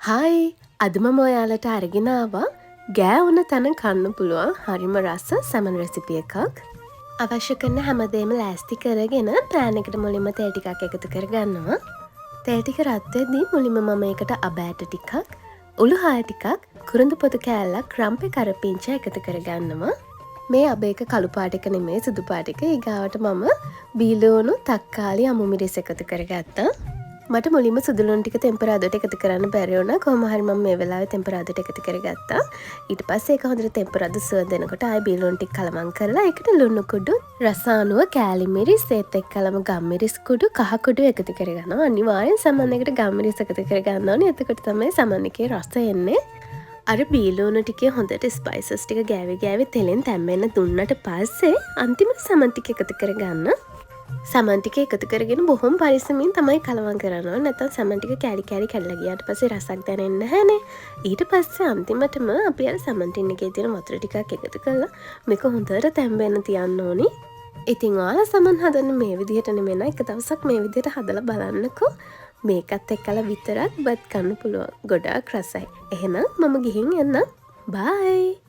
Hi අද මම ඔයාලට අරගෙන ආවා ගෑවුන තැන කන්න පුළුවන් හරිම රස සැමන් රෙසිපි එකක්. අවශ්‍ය කරන හැමදේම ලෑස්ති කරගෙන පෑන් එකට මුලින්ම තෙල් ටිකක් එකතු කරගන්නවා. තෙල් ටික රත් වෙද්දී මුලින්ම මම ඒකට අබ ඇට ටිකක්, උළු හාල් ටිකක්, කුරුඳු පොතු කෑල්ලක්, රම්පේ කරපිංචා එකතු කරගන්නවා. මේ අබ එක කළු පාට එක නෙමෙයි සුදු පාට එක. ඊගාවට මම බීලෝණු, තක්කාලි, අමු මිරිස් එකතු කරගත්තා. මට මුලින්ම සුදුලුණු ටික තෙම්පරාදුවට එකතු කරන්න බැරි වුණා. කොහොම හරි මම මේ වෙලාවේ තෙම්පරාදුවට එකතු කරගත්තා. ඊට පස්සේ ඒක හොඳට තෙම්පරාදු සුවඳ එනකොට ආයෙ බීලුණු ටික කලවම් කරලා ඒකට ලුණු කුඩු, රසානුව, කෑලි මිරිස්, ඒත් එක්කලම ගම්මිරිස් කුඩු, කහ කුඩු එකතු කරගන්නවා. අනිවාර්යෙන් සමන් එකට ගම්මිරිස් එකතු කරගන්න ඕනේ. එතකොට තමයි සමන් එකේ රස එන්නේ. අර බීලුණු ටිකේ හොඳට ස්පයිසස් ටික ගෑවි තෙලෙන් තැම්බෙන්න දුන්නට පස්සේ අන්තිමට සමන් ටික එකතු කරගන්න. සමන් ටික එකතු කරගෙන බොහොම පරිස්සමින් තමයි කලවම් කරන්න ඕනේ. නැත්නම් සමන් ටික කෑලි ගියාට පස්සේ රසක් දැනෙන්නේ නැහැනේ. ඊට පස්සේ අන්තිමටම අපි අර සමන් ටින් එකේ තියෙන වතුර ටිකක් එකතු කරලා මේක හොඳට තැම්බෙන්න තියන්න ඕනේ. ඉතින් ඔයාලා සමන් හදන්න මේ විදිහට නෙමෙයි එක දවසක් මේ විදිහට හදලා බලන්නකෝ. මේකත් එක්කලා විතරක් බත් කන්න පුළුවන්. ගොඩාක් රසයි. එහෙනම් මම ගිහින් එන්නම්. බයි.